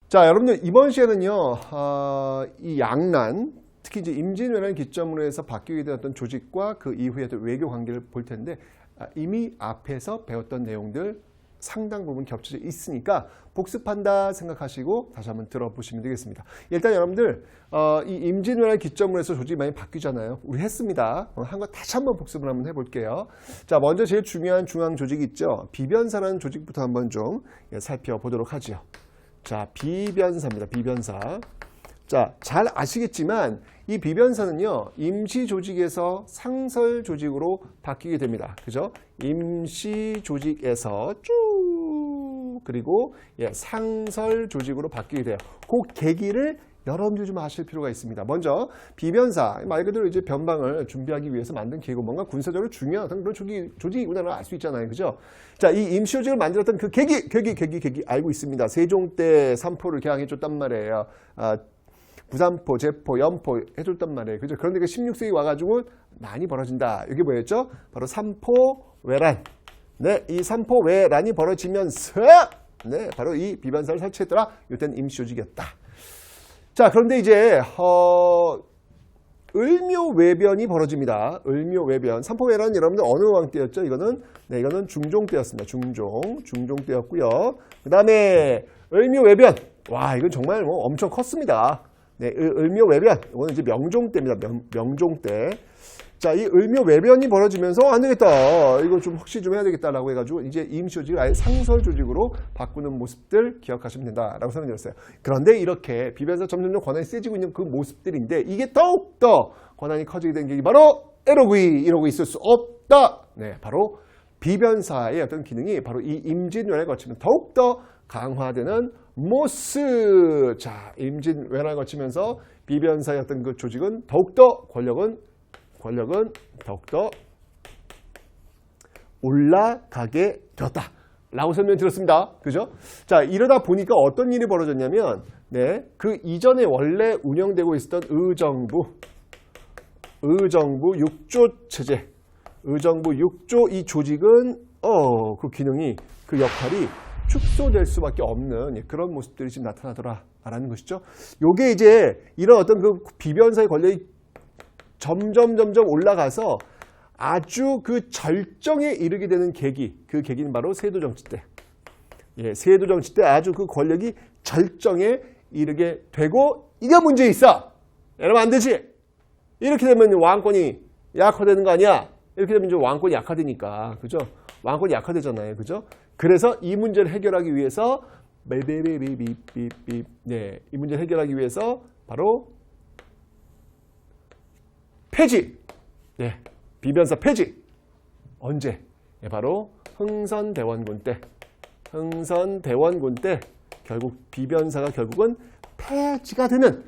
자, 여러분들 이번 시에는요, 이 양난, 특히 이제 임진왜란 기점으로 해서 바뀌게 되었던 조직과 그 이후의 어떤 외교 관계를 볼 텐데, 이미 앞에서 배웠던 내용들 상당 부분 겹쳐져 있으니까 복습한다 생각하시고 다시 한번 들어보시면 되겠습니다. 일단 여러분들 이 임진왜란 기점으로 해서 조직이 많이 바뀌잖아요. 우리 했습니다. 한 거 다시 한번 복습을 한번 해볼게요. 자, 먼저 제일 중요한 중앙 조직이 있죠. 비변사라는 조직부터 한번 좀 살펴보도록 하죠. 자, 비변사입니다. 비변사. 자, 잘 아시겠지만 이 비변사는요, 임시 조직에서 상설 조직으로 바뀌게 됩니다. 그죠? 임시 조직에서 쭉 그리고 상설 조직으로 바뀌게 돼요. 그 계기를 여러분들 좀 아실 필요가 있습니다. 먼저 비변사, 말 그대로 이제 변방을 준비하기 위해서 만든 계획은 뭔가 군사적으로 중요한 그런 조직이구나를 알 수 있잖아요. 그죠? 자, 이 임시 조직을 만들었던 그 계기 알고 있습니다. 세종 때 삼포를 개항해줬단 말이에요. 부산포, 제포, 연포 해줬단 말이에요. 그죠? 그런데 그 16세기 와가지고 많이 벌어진다. 이게 뭐였죠? 바로 삼포외란. 네, 이 삼포외란이 벌어지면서 네, 바로 이 비변사를 설치했더라. 이때는 임시조직이었다. 자, 그런데 이제 을묘외변이 벌어집니다. 을묘외변. 삼포외란은 여러분들 어느 왕 때였죠? 이거는 네, 이거는 중종 때였습니다. 중종 때였고요. 그 다음에 을묘외변. 와, 이건 정말 뭐 엄청 컸습니다. 네, 을묘외변. 이거는 이제 명종 때입니다. 명종 때. 자, 이 을묘외변이 벌어지면서 안 되겠다. 이거 좀 혹시 좀 해야 되겠다라고 해가지고 이제 임시조직을 아예 상설조직으로 바꾸는 모습들 기억하시면 된다라고 설명드렸어요. 그런데 이렇게 비변사 점점점 권한이 세지고 있는 그 모습들인데 이게 더욱더 권한이 커지게 된 게 바로 이러고 있을 수 없다. 네, 바로 비변사의 어떤 기능이 바로 이 임진왜란을 거치면 더욱더 강화되는 모습. 자, 임진왜란을 거치면서 비변사의 어떤 그 조직은 더욱더 권력은 더욱더 올라가게 되었다. 라고 설명드렸습니다. 그죠? 자, 이러다 보니까 어떤 일이 벌어졌냐면, 네, 그 이전에 원래 운영되고 있었던 의정부 6조 체제, 의정부 6조 이 조직은, 그 기능이, 그 역할이 축소될 수밖에 없는 그런 모습들이 지금 나타나더라라는 것이죠. 요게 이제 이런 어떤 그 비변사의 권력이 점점 올라가서 아주 그 절정에 이르게 되는 계기, 그 계기는 바로 세도정치 때. 예, 세도정치 때 아주 그 권력이 절정에 이르게 되고 이게 문제 있어. 이러면 안 되지. 이렇게 되면 왕권이 약화되는 거 아니야. 이렇게 되면 이제 왕권이 약화되니까, 그죠? 왕권이 약화되잖아요, 그죠? 그래서 이 문제를 해결하기 위해서 네, 이 문제를 해결하기 위해서 바로 폐지. 네, 비변사 폐지. 언제? 네, 바로 흥선대원군 때. 흥선대원군 때 결국 비변사가 결국은 폐지가 되는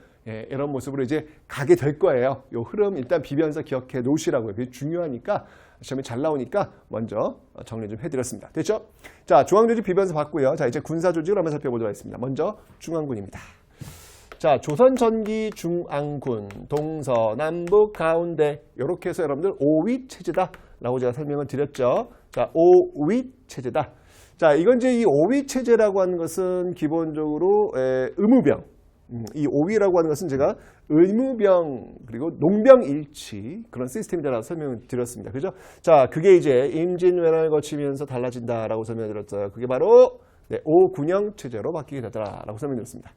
이런 모습으로 이제 가게 될 거예요. 이 흐름 일단 비변사 기억해 놓으시라고요. 그게 중요하니까 시험에 잘 나오니까 먼저 정리 좀 해드렸습니다. 됐죠? 자, 중앙조직 비변사 봤고요. 자, 이제 군사조직을 한번 살펴보도록 하겠습니다. 먼저 중앙군입니다. 자, 조선 전기 중앙군, 동서남북 가운데 이렇게 해서 여러분들 5위 체제다라고 제가 설명을 드렸죠. 자, 5위 체제다. 자, 이건 이제 이 5위 체제라고 하는 것은 기본적으로 의무병. 이 5위라고 하는 것은 제가 의무병 그리고 농병일치 그런 시스템이라고 설명을 드렸습니다. 그죠? 자, 그게 이제 임진왜란을 거치면서 달라진다라고 설명을 드렸어요. 그게 바로 5군형 체제로 바뀌게 되더라라고 설명드렸습니다.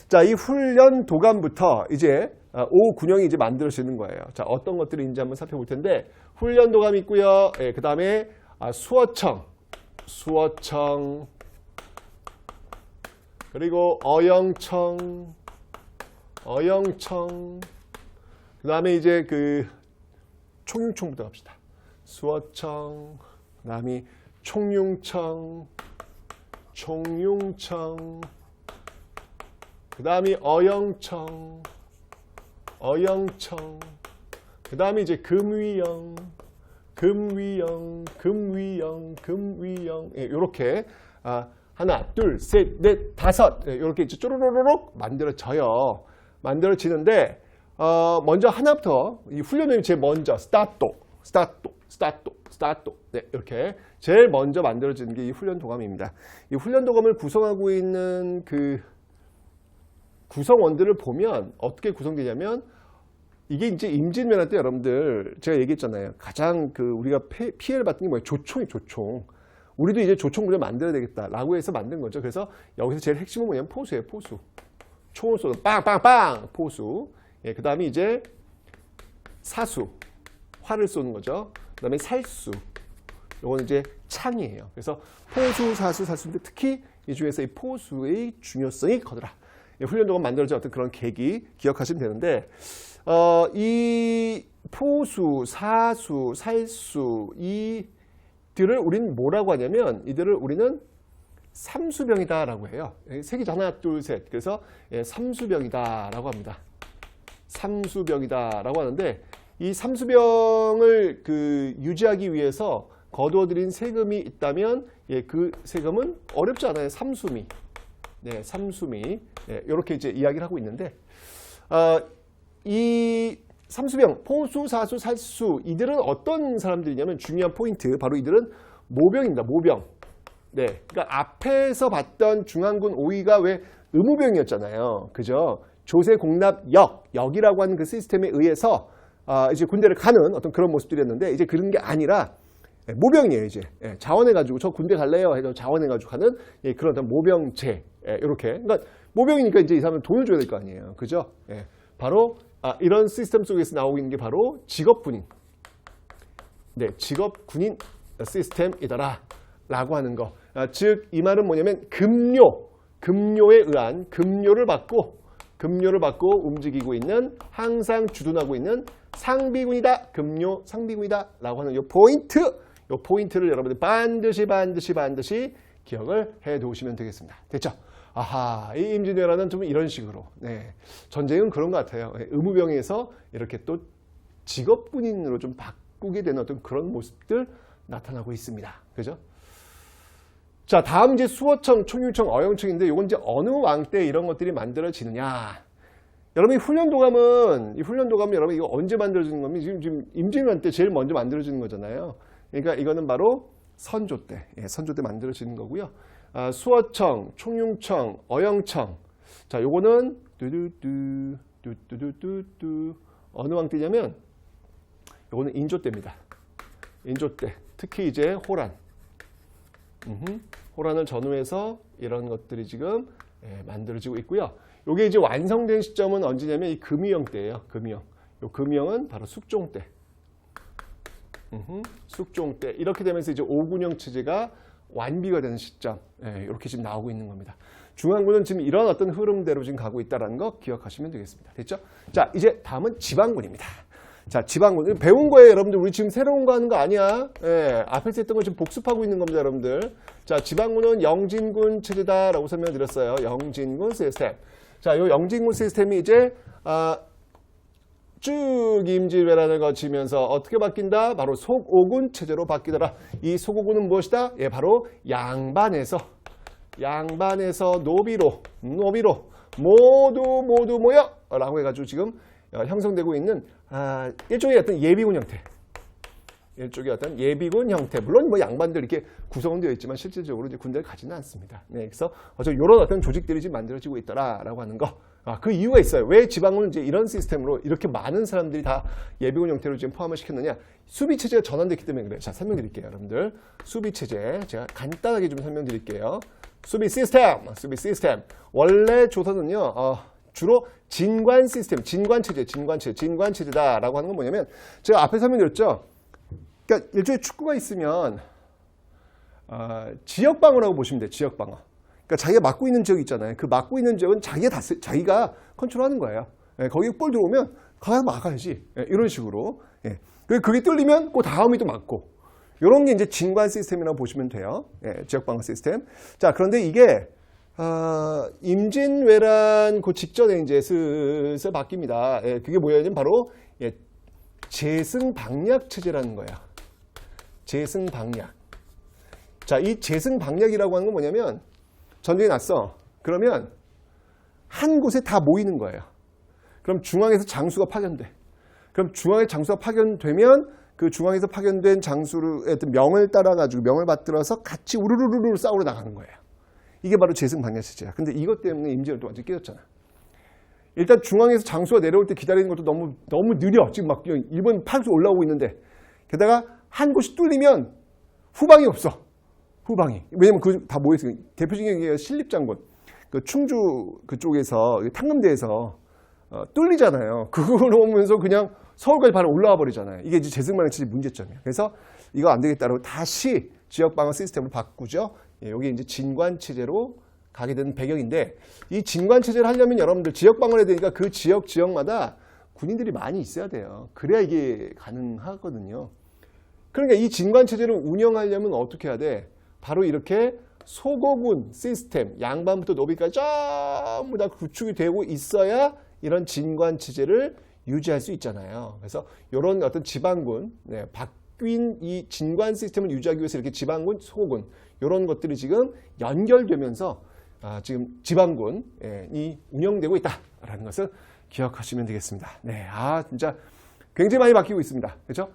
자, 이 훈련 도감부터 이제 5군형이 이제 만들어지는 거예요. 자, 어떤 것들인지 한번 살펴볼 텐데 훈련 도감이 있고요. 그 다음에 수어청 그리고 어영청 그 다음에 이제 그 총융청부터 갑시다. 수어청 그 다음에 총융청 그 다음에 어영청 그 다음에 이제 금위영 요렇게 하나, 둘, 셋, 넷, 다섯 이렇게 이제 쪼로로록 만들어지는데 먼저 하나부터 이 훈련을 제일 먼저 스타트 네, 이렇게 제일 먼저 만들어지는 게 이 훈련 도감입니다. 이 훈련 도감을 구성하고 있는 그 구성원들을 보면 어떻게 구성되냐면 이게 이제 임진왜란 때 여러분들 제가 얘기했잖아요. 가장 그 우리가 피해를 받는 게 뭐예요? 조총이 조총. 우리도 이제 조총군을 만들어야 되겠다라고 해서 만든 거죠. 그래서 여기서 제일 핵심은 뭐냐면 포수예요. 포수. 총을 쏘는 빵빵빵 포수. 예, 그 다음에 이제 사수. 활을 쏘는 거죠. 그 다음에 살수. 요건 이제 창이에요. 그래서 포수, 사수, 살수인데 특히 이 중에서 이 포수의 중요성이 커더라. 예, 훈련도가 만들어진 어떤 그런 계기 기억하시면 되는데 이 포수, 사수, 살수 이들을 우리는 뭐라고 하냐면 이들을 우리는 삼수병이다라고 해요. 세기자 하나, 둘, 셋. 그래서 삼수병이다라고 합니다. 삼수병이다라고 하는데 이 삼수병을 그 유지하기 위해서 거두어들인 세금이 있다면 그 세금은 어렵지 않아요. 삼수미. 네, 삼수미. 네, 이렇게 이제 이야기를 하고 있는데 이 삼수병, 포수, 사수, 살수 이들은 어떤 사람들이냐면 중요한 포인트 바로 이들은 모병입니다. 모병. 네, 그러니까 앞에서 봤던 중앙군 5위가 왜 의무병이었잖아요. 그죠? 조세공납역이라고 하는 그 시스템에 의해서 이제 군대를 가는 어떤 그런 모습들이었는데 이제 그런 게 아니라 모병이에요. 이제 자원해가지고 저 군대 갈래요 해서 자원해가지고 하는 그런 어떤 모병제 이렇게. 그러니까 모병이니까 이제 이 사람은 돈을 줘야 될 거 아니에요. 그죠? 바로 이런 시스템 속에서 나오고 있는 게 바로 직업군인. 네, 직업군인 시스템이더라 라고 하는 거. 즉 이 말은 뭐냐면 금료에 의한 금료를 받고 움직이고 있는 항상 주둔하고 있는 상비군이다. 금료 상비군이다 라고 하는 요 포인트를 여러분들 반드시 기억을 해 두시면 되겠습니다. 됐죠? 아하, 이 임진왜란은 좀 이런 식으로. 네, 전쟁은 그런 것 같아요. 의무병에서 이렇게 또 직업군인으로 좀 바꾸게 되는 어떤 그런 모습들 나타나고 있습니다. 그죠? 자, 다음 이제 수어청, 총융청, 어영청인데 이건 이제 어느 왕 때 이런 것들이 만들어지느냐. 여러분 이 훈련도감은 여러분 이거 언제 만들어지는 겁니까? 지금 임진왜란 때 제일 먼저 만들어지는 거잖아요. 그러니까 이거는 바로 선조 때, 선조 때 만들어지는 거고요. 수어청, 총융청, 어영청. 자, 요거는 뚜뚜뚜 어느 왕 때냐면 요거는 인조 때입니다. 인조 때. 특히 이제 호란. 호란을 전후해서 이런 것들이 지금 만들어지고 있고요. 요게 이제 완성된 시점은 언제냐면 이 금이영 때예요. 금이영. 요 금이영은 바로 숙종 때. 숙종 때. 이렇게 되면서 이제 오군영 체제가 완비가 되는 시점. 이렇게 지금 나오고 있는 겁니다. 중앙군은 지금 이런 어떤 흐름대로 지금 가고 있다는 거 기억하시면 되겠습니다. 됐죠? 자, 이제 다음은 지방군입니다. 자, 지방군. 배운 거예요, 여러분들. 우리 지금 새로운 거 하는 거 아니야. 앞에서 했던 거 지금 복습하고 있는 겁니다, 여러분들. 자, 지방군은 영진군 체제다라고 설명드렸어요. 영진군 시스템. 자, 요 영진군 시스템이 이제 쭉 임진왜란을 거치면서 어떻게 바뀐다? 바로 속오군 체제로 바뀌더라. 이 속오군은 무엇이다? 바로 양반에서 노비로 모두 모여 라고 해가지고 지금 형성되고 있는 일종의 어떤 예비군 형태. 물론 뭐 양반들 이렇게 구성되어 있지만 실질적으로 이제 군대를 가지는 않습니다. 네, 그래서 이런 어떤 조직들이 지금 만들어지고 있다라고 하는 거. 그 이유가 있어요. 왜 지방군은 이제 이런 시스템으로 이렇게 많은 사람들이 다 예비군 형태로 지금 포함을 시켰느냐? 수비 체제가 전환됐기 때문에 그래요. 자, 설명드릴게요, 여러분들. 수비 체제 제가 간단하게 좀 설명드릴게요. 수비 시스템. 원래 조선은요. 주로 진관 시스템, 진관 체제다라고 하는 건 뭐냐면 제가 앞에 설명드렸죠. 그러니까 일종의 축구가 있으면 지역방어라고 보시면 돼요. 지역방어. 그러니까 자기가 맡고 있는 지역이 있잖아요. 그 맡고 있는 지역은 자기가 컨트롤하는 거예요. 거기 볼 들어오면 가서 막아야지. 이런 식으로. 그게 뚫리면 그 다음이 또 막고. 이런 게 이제 진관 시스템이라고 보시면 돼요. 지역방어 시스템. 자, 그런데 이게 임진왜란 그 직전에 이제 슬슬 바뀝니다. 그게 뭐냐면 바로 재승방략 체제라는 거예요. 재승방략. 자, 이 재승방략이라고 하는 건 뭐냐면 전쟁이 났어. 그러면 한 곳에 다 모이는 거예요. 그럼 중앙에서 장수가 파견돼. 그럼 중앙에 장수가 파견되면 그 중앙에서 파견된 장수의 어떤 명을 따라가지고 명을 받들어서 같이 우르르르 싸우러 나가는 거예요. 이게 바로 재승방략 체제야. 근데 이것 때문에 임진왜란도 완전히 깨졌잖아. 일단 중앙에서 장수가 내려올 때 기다리는 것도 너무 느려. 지금 막 일본 파수 올라오고 있는데 게다가 한 곳이 뚫리면 후방이 없어. 후방이. 왜냐면 그 다 모여있어요. 대표적인 게 신립장군. 그 충주 그쪽에서 탕금대에서 뚫리잖아요. 그걸 오면서 그냥 서울까지 바로 올라와 버리잖아요. 이게 이제 재승만의 진짜 문제점이에요. 그래서 이거 안 되겠다고 다시 지역 방어 시스템을 바꾸죠. 예, 여기 이제 진관 체제로 가게 된 배경인데 이 진관 체제를 하려면 여러분들 지역 방어를 해야 되니까 그 지역마다 군인들이 많이 있어야 돼요. 그래야 이게 가능하거든요. 그러니까 이 진관 체제를 운영하려면 어떻게 해야 돼? 바로 이렇게 소고군 시스템, 양반부터 노비까지 전부 다 구축이 되고 있어야 이런 진관 체제를 유지할 수 있잖아요. 그래서 이런 어떤 지방군, 바뀐 이 진관 시스템을 유지하기 위해서 이렇게 지방군, 소고군 이런 것들이 지금 연결되면서 지금 지방군이 운영되고 있다라는 것을 기억하시면 되겠습니다. 네, 진짜 굉장히 많이 바뀌고 있습니다. 그렇죠?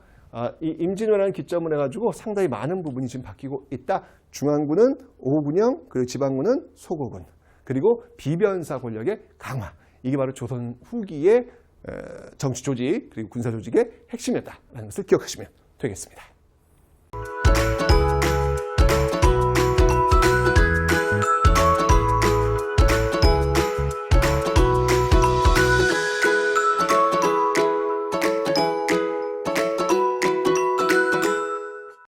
이 임진왜란을 기점으로 해가지고 상당히 많은 부분이 지금 바뀌고 있다. 중앙군은 5군형, 그리고 지방군은 소고군, 그리고 비변사 권력의 강화. 이게 바로 조선 후기의 정치 조직 그리고 군사 조직의 핵심이었다라는 것을 기억하시면 되겠습니다.